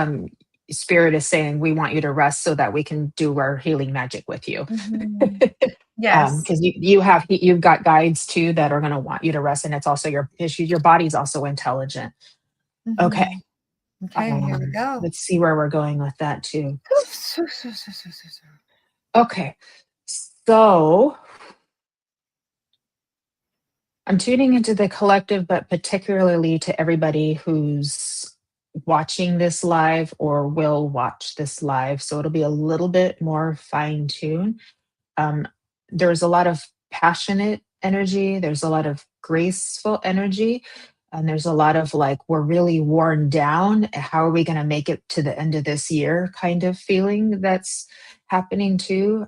spirit is saying we want you to rest so that we can do our healing magic with you. Yes. Because you've got guides too that are going to want you to rest, and it's also your issue. Your body's also intelligent. Okay. Okay, here we go. Let's see where we're going with that too. Okay. So I'm tuning into the collective, but particularly to everybody who's watching this live or will watch this live. So it'll be a little bit more fine tuned. There's a lot of passionate energy, there's a lot of graceful energy, and there's a lot of like, we're really worn down. How are we going to make it to the end of this year kind of feeling that's happening too?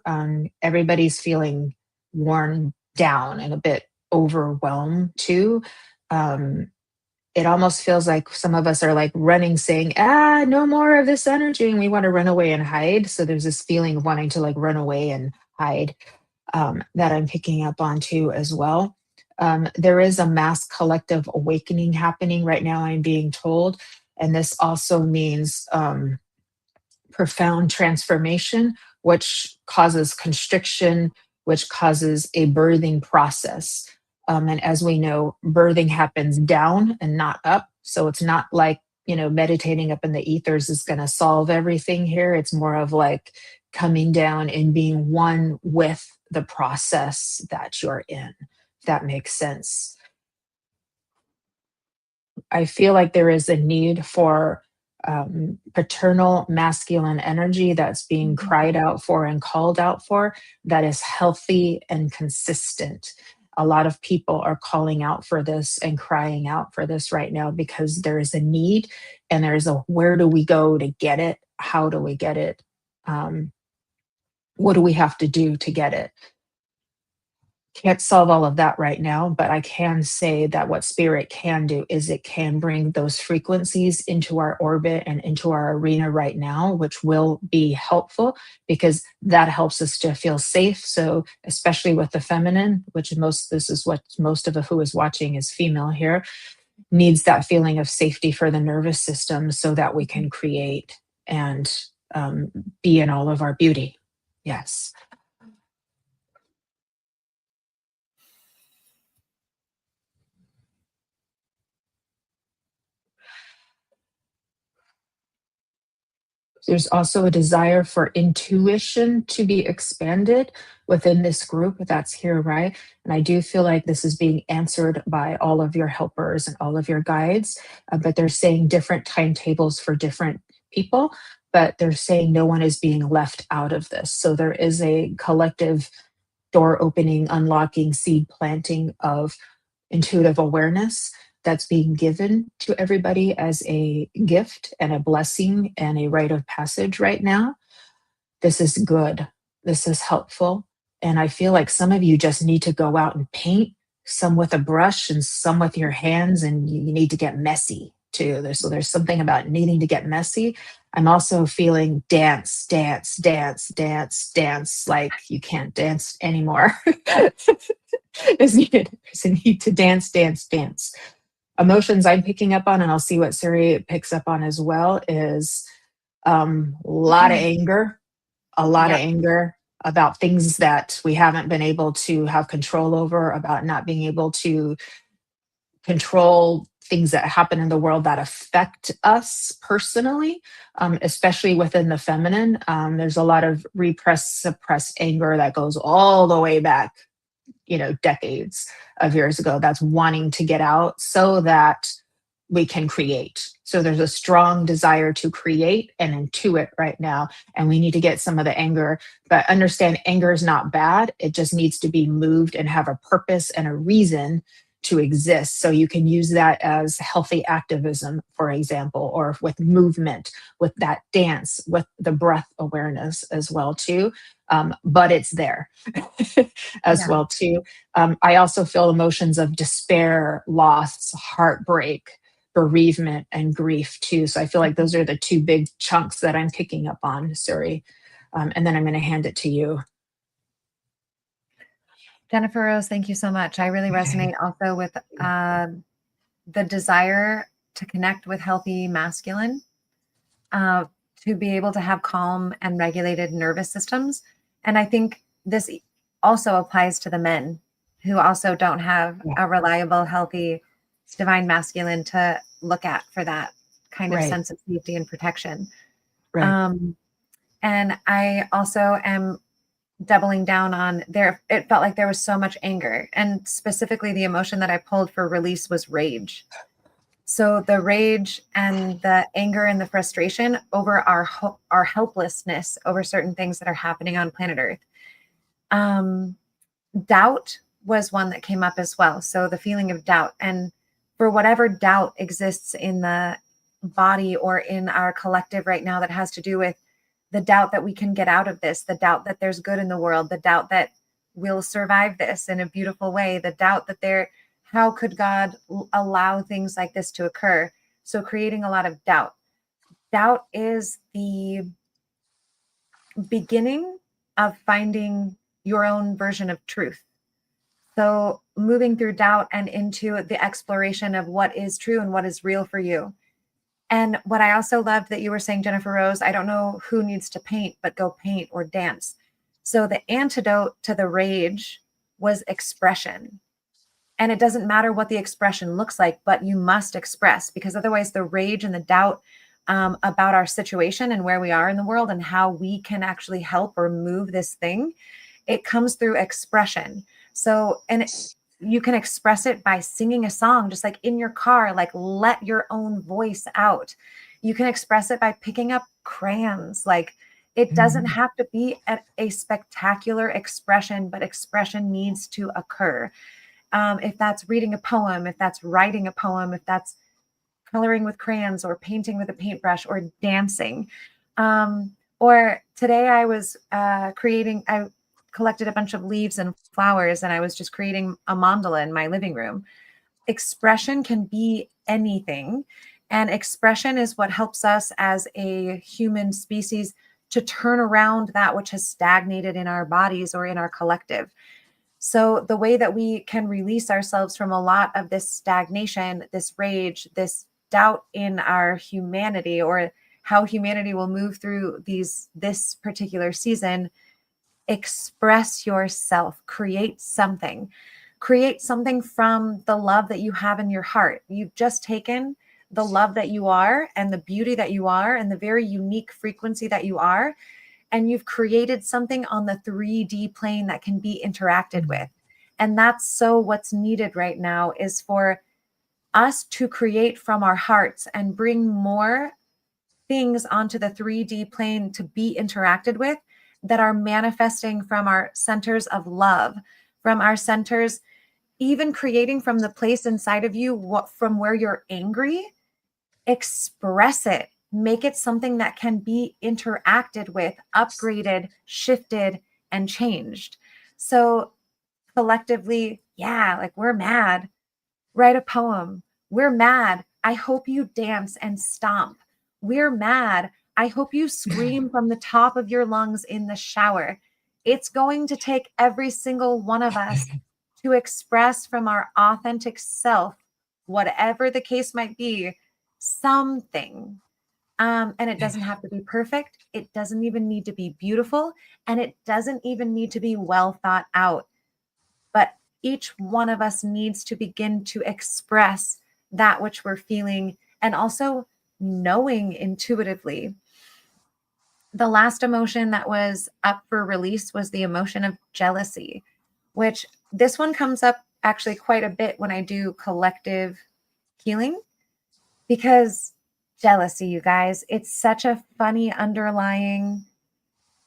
Everybody's feeling worn down and a bit overwhelmed too. It almost feels like some of us are like running, saying, no more of this energy. And we want to run away and hide. So there's this feeling of wanting to like run away and hide that I'm picking up on too as well. There is a mass collective awakening happening right now, I'm being told. And this also means profound transformation, which causes constriction, which causes a birthing process. And as we know, birthing happens down and not up. So it's not like, meditating up in the ethers is going to solve everything here. It's more of like coming down and being one with the process that you're in, if that makes sense. I feel like there is a need for paternal masculine energy that's being cried out for and called out for, that is healthy and consistent. A lot of people are calling out for this and crying out for this right now because there is a need, and there's a where do we go to get it? How do we get it? What do we have to do to get it? Can't solve all of that right now, but I can say that what spirit can do is it can bring those frequencies into our orbit and into our arena right now, which will be helpful because that helps us to feel safe. So especially with the feminine, which this is what most of who is watching is female here, needs that feeling of safety for the nervous system so that we can create and be in all of our beauty. Yes. There's also a desire for intuition to be expanded within this group that's here, right? And I do feel like this is being answered by all of your helpers and all of your guides, but they're saying different timetables for different people, but they're saying no one is being left out of this. So there is a collective door opening, unlocking, seed planting of intuitive awareness that's being given to everybody as a gift and a blessing and a rite of passage right now. This is good. This is helpful. And I feel like some of you just need to go out and paint, some with a brush and some with your hands, and you need to get messy too. So there's something about needing to get messy. I'm also feeling dance, dance, dance, dance, dance, like you can't dance anymore. There's a need to dance, dance, dance. Emotions I'm picking up on, and I'll see what Siri picks up on as well, is a lot of anger, a lot of Yep. anger about things that we haven't been able to have control over, about not being able to control things that happen in the world that affect us personally, especially within the feminine. There's a lot of repressed, suppressed anger that goes all the way back, decades of years ago, that's wanting to get out so that we can create. So there's a strong desire to create and intuit right now. And we need to get some of the anger, but understand anger is not bad. It just needs to be moved and have a purpose and a reason to exist. So you can use that as healthy activism, for example, or with movement, with that dance, with the breath awareness as well too. But it's there as Yeah. well too. I also feel emotions of despair, loss, heartbreak, bereavement, and grief too. So I feel like those are the two big chunks that I'm picking up on, Suri. And then I'm going to hand it to you. Jennifer Rose, thank you so much. I really Okay. resonate also with the desire to connect with healthy masculine, to be able to have calm and regulated nervous systems. And I think this also applies to the men who also don't have Yeah. a reliable, healthy, divine masculine to look at for that kind of Right. sense of safety and protection. Right. And I also am doubling down on there. It felt like there was so much anger, and specifically the emotion that I pulled for release was rage. So the rage and the anger and the frustration over our helplessness over certain things that are happening on planet Earth. Doubt was one that came up as well. So the feeling of doubt, and for whatever doubt exists in the body or in our collective right now that has to do with the doubt that we can get out of this, the doubt that there's good in the world, the doubt that we'll survive this in a beautiful way, the doubt that how could God allow things like this to occur? So creating a lot of doubt. Doubt is the beginning of finding your own version of truth. So moving through doubt and into the exploration of what is true and what is real for you. And what I also loved that you were saying, Jennifer Rose, I don't know who needs to paint, but go paint or dance. So the antidote to the rage was expression. And it doesn't matter what the expression looks like, but you must express, because otherwise the rage and the doubt about our situation and where we are in the world and how we can actually help or move this thing, it comes through expression. So, you can express it by singing a song, just like in your car, like let your own voice out. You can express it by picking up crayons. Like it doesn't have to be a spectacular expression, but expression needs to occur. If that's reading a poem, if that's writing a poem, if that's coloring with crayons or painting with a paintbrush or dancing. Or today I was I collected a bunch of leaves and flowers, and I was just creating a mandala in my living room. Expression can be anything. And expression is what helps us as a human species to turn around that which has stagnated in our bodies or in our collective. So the way that we can release ourselves from a lot of this stagnation, this rage, this doubt in our humanity, or how humanity will move through this particular season, express yourself, create something from the love that you have in your heart. You've just taken the love that you are and the beauty that you are and the very unique frequency that you are. And you've created something on the 3D plane that can be interacted with. And that's so what's needed right now is for us to create from our hearts and bring more things onto the 3D plane to be interacted with that are manifesting from our centers of love, from our centers, even creating from the place inside of you, from where you're angry, express it, make it something that can be interacted with, upgraded, shifted, and changed. So collectively, yeah, like we're mad, write a poem. We're mad. I hope you dance and stomp. We're mad. I hope you scream from the top of your lungs in the shower. It's going to take every single one of us to express from our authentic self, whatever the case might be, something. And it doesn't have to be perfect. It doesn't even need to be beautiful. And it doesn't even need to be well thought out. But each one of us needs to begin to express that which we're feeling and also knowing intuitively. The last emotion that was up for release was the emotion of jealousy, which this one comes up actually quite a bit when I do collective healing, because jealousy, you guys, it's such a funny underlying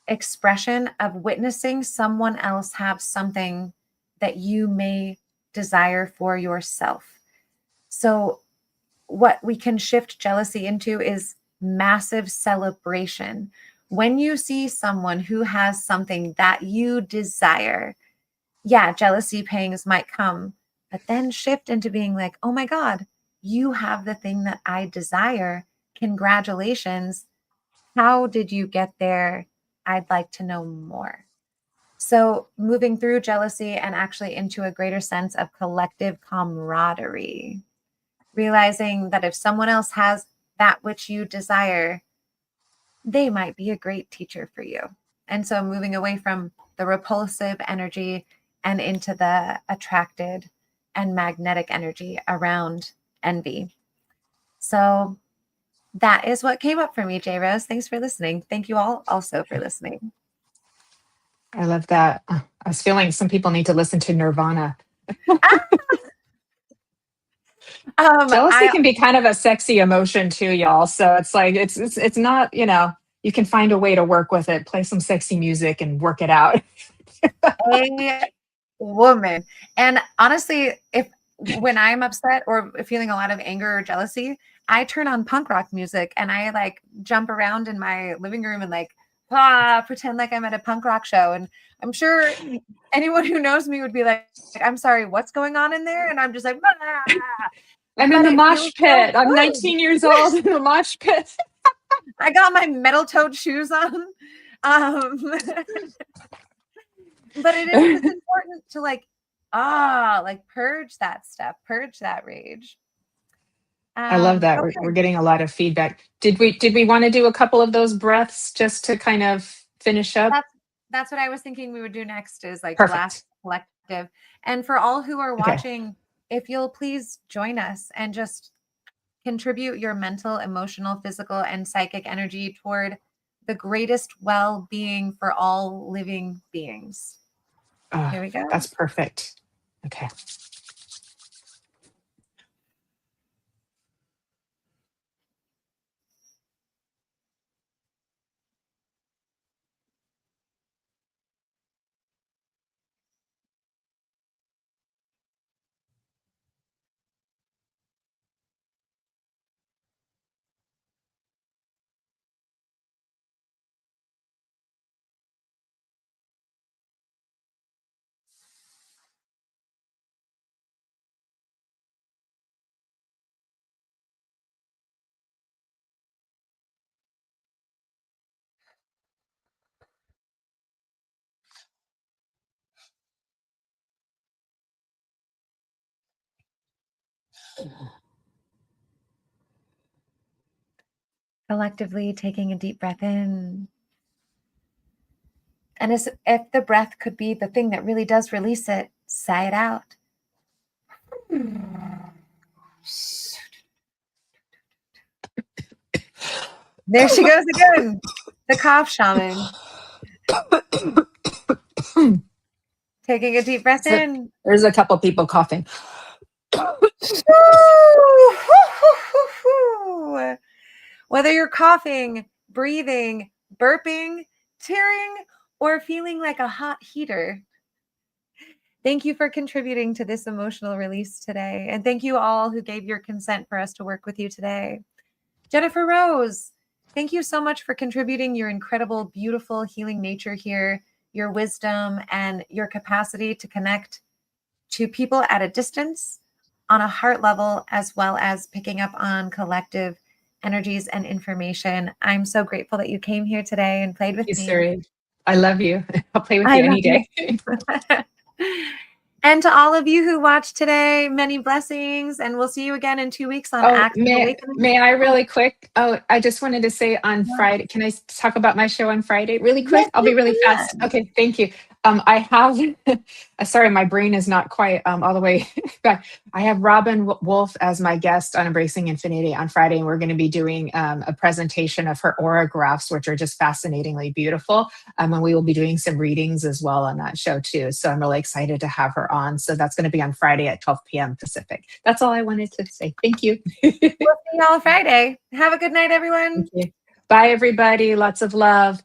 expression of witnessing someone else have something that you may desire for yourself. So what we can shift jealousy into is massive celebration. When you see someone who has something that you desire, yeah, jealousy pangs might come, but then shift into being like, oh my God, you have the thing that I desire. Congratulations. How did you get there? I'd like to know more. So moving through jealousy and actually into a greater sense of collective camaraderie, realizing that if someone else has that which you desire, they might be a great teacher for you. And so moving away from the repulsive energy and into the attracted and magnetic energy around envy. So that is what came up for me, J Rose. Thanks for listening. Thank you all also for listening. I love that. I was feeling some people need to listen to Nirvana. Jealousy I can be kind of a sexy emotion too, y'all. So it's like it's not, you can find a way to work with it. Play some sexy music and work it out. a woman. And honestly, when I'm upset or feeling a lot of anger or jealousy, I turn on punk rock music and I like jump around in my living room and like pretend like I'm at a punk rock show. And I'm sure anyone who knows me would be like, I'm sorry, what's going on in there? And I'm just like, I'm in but the it mosh feels so pit. I'm good. 19 years old in the mosh pit. I got my metal-toed shoes on. But it's important to like purge that stuff, purge that rage. I love that. We're Okay. getting a lot of feedback. Did we want to do a couple of those breaths just to kind of finish up? That's what I was thinking we would do next is like the last Perfect. collective. And for all who are Okay. watching, if you'll please join us and just contribute your mental, emotional, physical, and psychic energy toward the greatest well-being for all living beings. Here we go. That's perfect. Okay. Collectively taking a deep breath in. And as if the breath could be the thing that really does release it, sigh it out. There she goes again. The cough shaman. Taking a deep breath in. There's a couple people coughing. Whether you're coughing, breathing, burping, tearing, or feeling like a hot heater, thank you for contributing to this emotional release today. And thank you all who gave your consent for us to work with you today. Jennifer Rose, thank you so much for contributing your incredible, beautiful, healing nature here, your wisdom, and your capacity to connect to people at a distance on a heart level, as well as picking up on collective energies and information. I'm so grateful that you came here today and played with me. Siri. I love you. I'll play with you any day. And to all of you who watched today, many blessings, and we'll see you again in 2 weeks on Active Awakening. May I really quick? Oh, I just wanted to say on Friday, can I talk about my show on Friday really quick? Yes, I'll be really fast. Okay, thank you. I have, sorry, my brain is not quite all the way back. I have Robin Wolf as my guest on Embracing Infinity on Friday, and we're going to be doing a presentation of her aura graphs, which are just fascinatingly beautiful. And we will be doing some readings as well on that show too. So I'm really excited to have her on. So that's going to be on Friday at 12 p.m. Pacific. That's all I wanted to say. Thank you. We'll see you all Friday. Have a good night, everyone. Thank you. Bye, everybody. Lots of love.